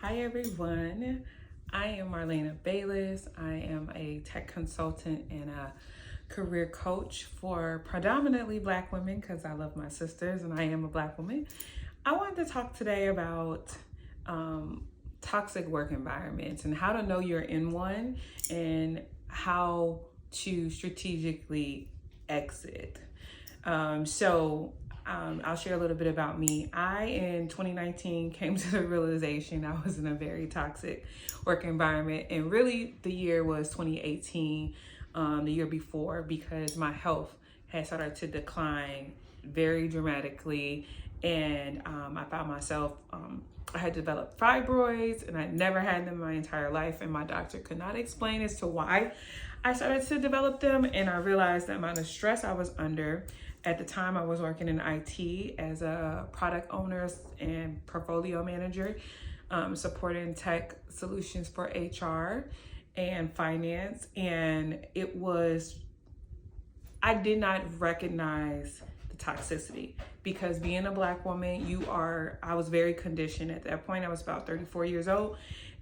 Hi everyone, I am Marlena Bayless. I am a tech consultant and a career coach for predominantly Black women because I love my sisters and I am a Black woman. I wanted to talk today about toxic work environments and how to know you're in one and how to strategically exit. I'll share a little bit about me. In 2019, came to the realization I was in a very toxic work environment. And really, the year was 2018, the year before, because my health had started to decline very dramatically. And I found myself, I had developed fibroids, and I never had them my entire life. And my doctor could not explain as to why I started to develop them. And I realized the amount of stress I was under. At the time, I was working in IT as a product owner and portfolio manager, supporting tech solutions for HR and finance. And I did not recognize the toxicity because being a Black woman, I was very conditioned at that point. I was about 34 years old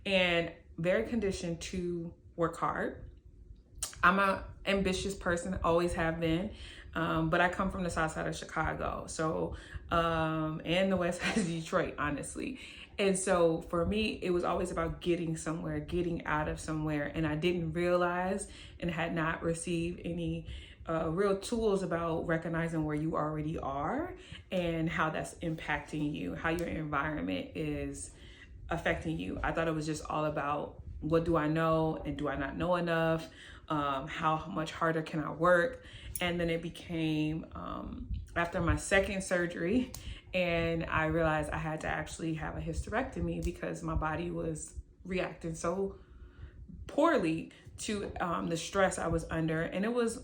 and very conditioned to work hard. I'm an ambitious person, always have been. But I come from the south side of Chicago, and the west side of Detroit, honestly. And so for me, it was always about getting somewhere, getting out of somewhere. And I didn't realize and had not received any real tools about recognizing where you already are and how that's impacting you, how your environment is affecting you. I thought it was just all about what do I know and do I not know enough? How much harder can I work? And then it became after my second surgery, and I realized I had to actually have a hysterectomy because my body was reacting so poorly to the stress I was under. And it was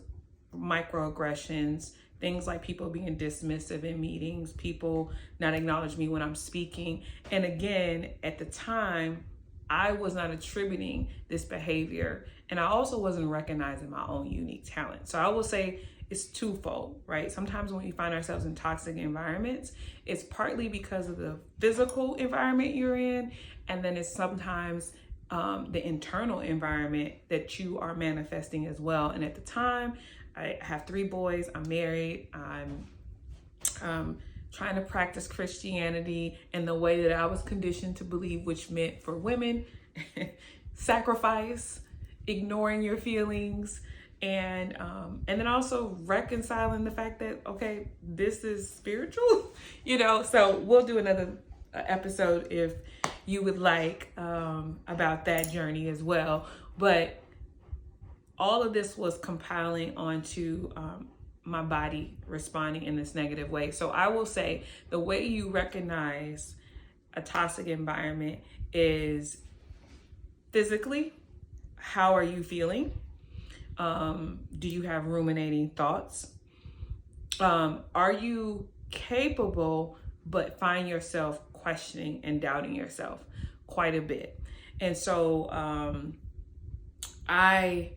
microaggressions, things like people being dismissive in meetings, people not acknowledge me when I'm speaking. And again, at the time, I was not attributing this behavior, and I also wasn't recognizing my own unique talent. So I will say it's twofold, right? Sometimes when we find ourselves in toxic environments, it's partly because of the physical environment you're in, and then it's sometimes the internal environment that you are manifesting as well. And at the time, I have 3 boys, I'm married, I'm trying to practice Christianity in the way that I was conditioned to believe, which meant for women, sacrifice, ignoring your feelings, and then also reconciling the fact that, okay, this is spiritual, so we'll do another episode if you would like about that journey as well. But all of this was compiling onto my body responding in this negative way. So I will say the way you recognize a toxic environment is physically, how are you feeling? Do you have ruminating thoughts? Are you capable but find yourself questioning and doubting yourself quite a bit? And so I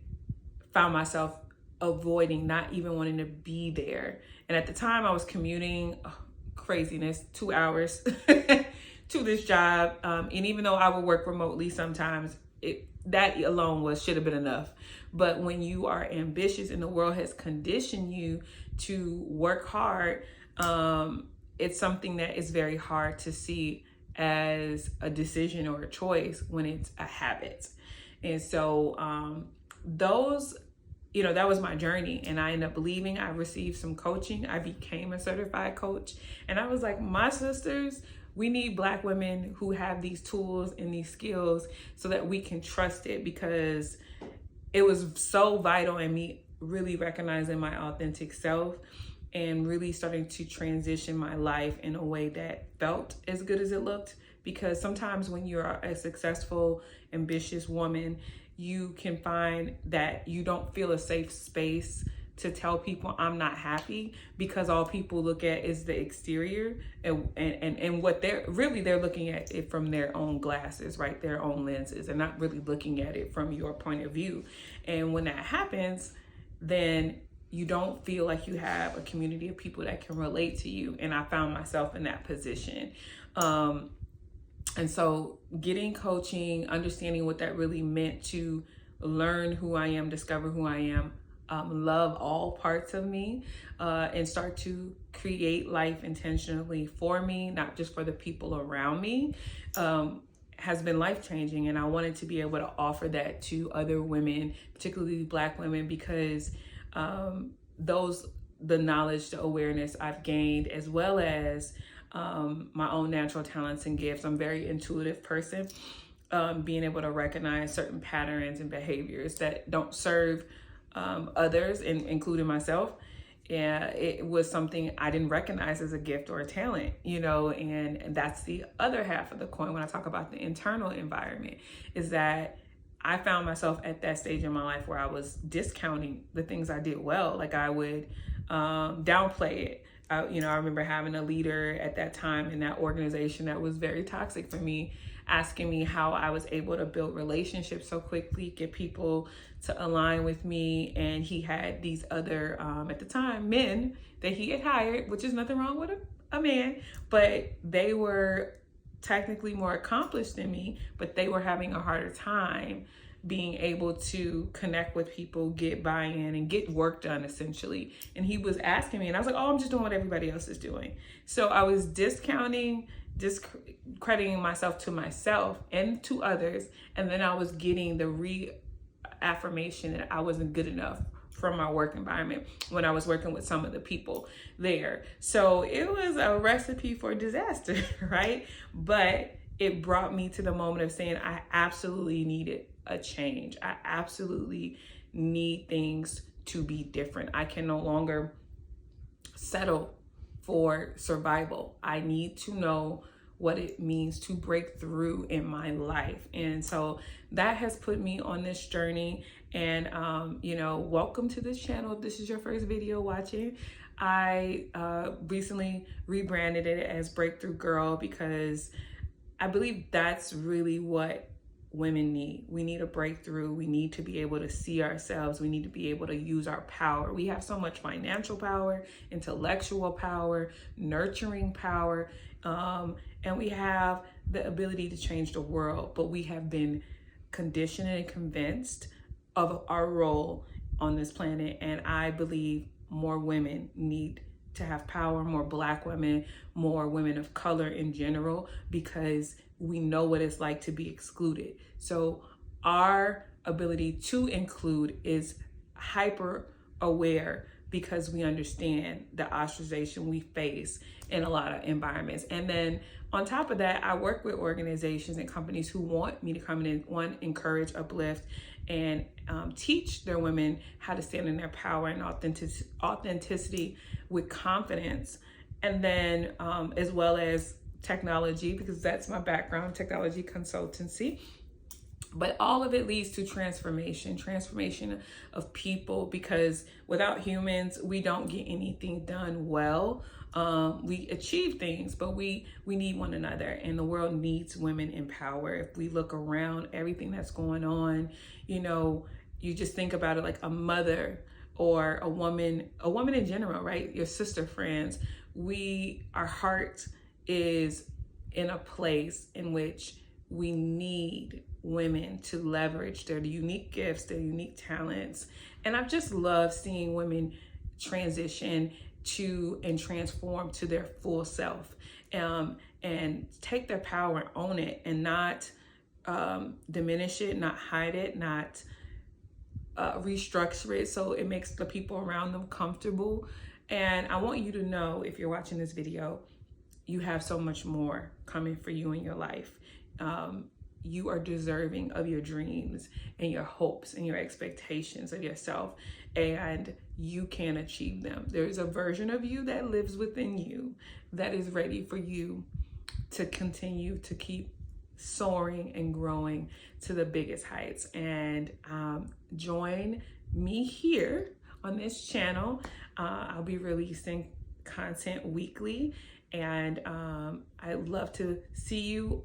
found myself avoiding, not even wanting to be there. And at the time I was commuting, craziness, 2 hours to this job. And even though I would work remotely sometimes, that alone should have been enough. But when you are ambitious and the world has conditioned you to work hard, it's something that is very hard to see as a decision or a choice when it's a habit. And so that was my journey, and I ended up leaving. I received some coaching. I became a certified coach, and I was like, my sisters, we need Black women who have these tools and these skills so that we can trust it, because it was so vital in me really recognizing my authentic self and really starting to transition my life in a way that felt as good as it looked. Because sometimes when you're a successful, ambitious woman, you can find that you don't feel a safe space to tell people I'm not happy, because all people look at is the exterior and what they're looking at it from their own glasses, right? Their own lenses. They're not really looking at it from your point of view. And when that happens, then you don't feel like you have a community of people that can relate to you. And I found myself in that position. And so getting coaching, understanding what that really meant to learn who I am, discover who I am, love all parts of me, and start to create life intentionally for me, not just for the people around me, has been life-changing. And I wanted to be able to offer that to other women, particularly Black women, because the knowledge, the awareness I've gained, as well as my own natural talents and gifts. I'm a very intuitive person. Being able to recognize certain patterns and behaviors that don't serve others, including myself. Yeah, it was something I didn't recognize as a gift or a talent, and that's the other half of the coin when I talk about the internal environment, is that I found myself at that stage in my life where I was discounting the things I did well. Like I would downplay it. I remember having a leader at that time in that organization that was very toxic for me, asking me how I was able to build relationships so quickly, get people to align with me. And he had these other, at the time, men that he had hired, which is nothing wrong with a man, but they were technically more accomplished than me, but they were having a harder time being able to connect with people, get buy-in, and get work done, essentially. And he was asking me, and I was like, oh, I'm just doing what everybody else is doing. So I was discrediting myself to myself and to others. And then I was getting the reaffirmation that I wasn't good enough from my work environment when I was working with some of the people there. So it was a recipe for disaster, right? But it brought me to the moment of saying I absolutely needed a change. I absolutely need things to be different. I can no longer settle for survival. I need to know what it means to break through in my life. And so that has put me on this journey. And, welcome to this channel. If this is your first video watching, I recently rebranded it as Breakthrough Girl, because I believe that's really what women need. We need a breakthrough. We need to be able to see ourselves. We need to be able to use our power. We have so much financial power, intellectual power, nurturing power, and we have the ability to change the world, but we have been conditioned and convinced of our role on this planet. And I believe more women need to have power, more Black women, more women of color in general, because we know what it's like to be excluded. So our ability to include is hyper aware, because we understand the ostracization we face in a lot of environments. And then on top of that, I work with organizations and companies who want me to come in and encourage, uplift, and teach their women how to stand in their power and authenticity with confidence. And then as well as technology, because that's my background, technology consultancy. But all of it leads to transformation of people, because without humans, we don't get anything done well. We achieve things, but we need one another, and the world needs women in power. If we look around, everything that's going on, you just think about it like a mother or a woman in general, right? Your sister friends. Our heart is in a place in which we need women to leverage their unique gifts, their unique talents. And I've just loved seeing women transition to and transform to their full self, and take their power and own it, and not diminish it, not hide it, not restructure it so it makes the people around them comfortable. And I want you to know, if you're watching this video, you have so much more coming for you in your life. You are deserving of your dreams and your hopes and your expectations of yourself, and you can achieve them. There's a version of you that lives within you that is ready for you to continue to keep soaring and growing to the biggest heights. And join me here on this channel. I'll be releasing content weekly, and I'd love to see you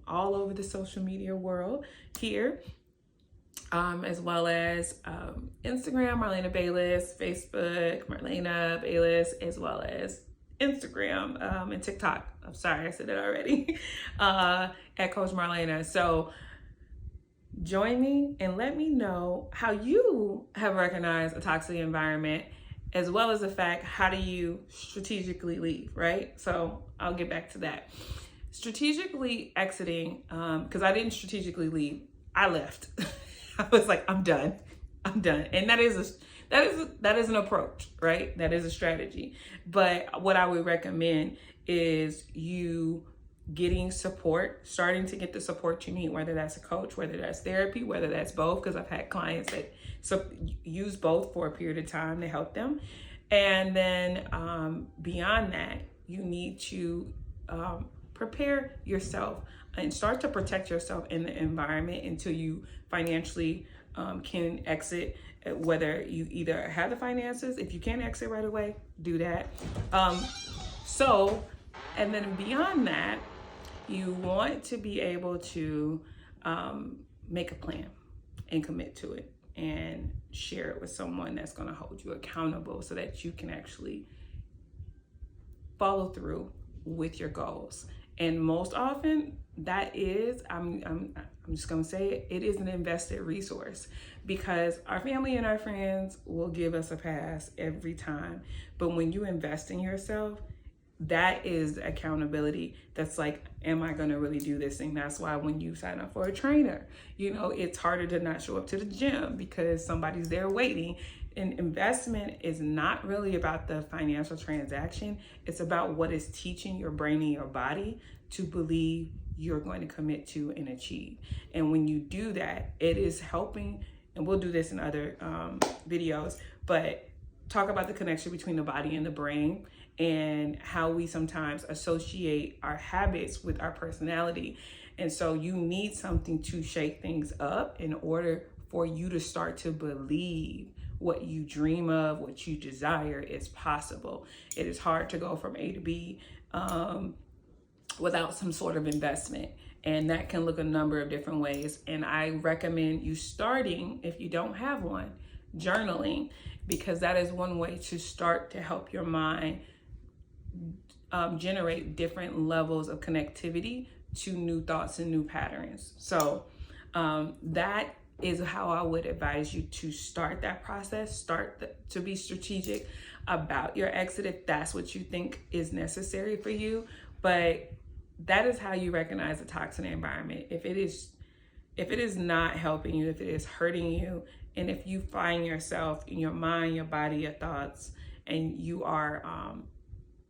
all over the social media world here, as well as Instagram, Marlena Bayless, Facebook, Marlena Bayless, as well as Instagram and TikTok. I'm sorry, I said it already. At Coach Marlena. So join me and let me know how you have recognized a toxic environment, as well as the fact, how do you strategically leave, right? So I'll get back to that. Strategically exiting, because I didn't strategically leave, I left. I was like, I'm done. And that is an approach, right? That is a strategy. But what I would recommend is you getting support, starting to get the support you need, whether that's a coach, whether that's therapy, whether that's both, because I've had clients that use both for a period of time to help them. And then beyond that, you need to prepare yourself and start to protect yourself in the environment until you financially can exit, whether you either have the finances. If you can't exit right away, do that. And then beyond that, you want to be able to make a plan and commit to it and share it with someone that's going to hold you accountable so that you can actually follow through with your goals. And most often that is, I'm just going to say it is an invested resource, because our family and our friends will give us a pass every time. But when you invest in yourself, that is accountability. That's like, am I going to really do this thing? That's why when you sign up for a trainer, it's harder to not show up to the gym because somebody's there waiting. And investment is not really about the financial transaction. It's about what is teaching your brain and your body to believe you're going to commit to and achieve. And when you do that, it is helping, and we'll do this in other videos, but talk about the connection between the body and the brain, and how we sometimes associate our habits with our personality. And so you need something to shake things up in order for you to start to believe what you dream of, what you desire is possible. It is hard to go from A to B without some sort of investment. And that can look a number of different ways. And I recommend you starting, if you don't have one, journaling, because that is one way to start to help your mind generate different levels of connectivity to new thoughts and new patterns. So that is how I would advise you to start that process. To be strategic about your exit if that's what you think is necessary for you. But that is how you recognize a toxic environment. If it is not helping you, if it is hurting you, and if you find yourself in your mind, your body, your thoughts, and you are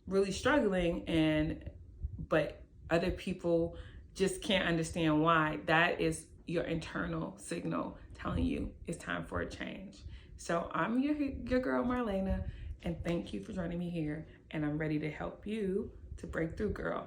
really struggling, but other people just can't understand why, that is your internal signal telling you it's time for a change. So I'm your girl Marlena, and thank you for joining me here, and I'm ready to help you to break through, girl.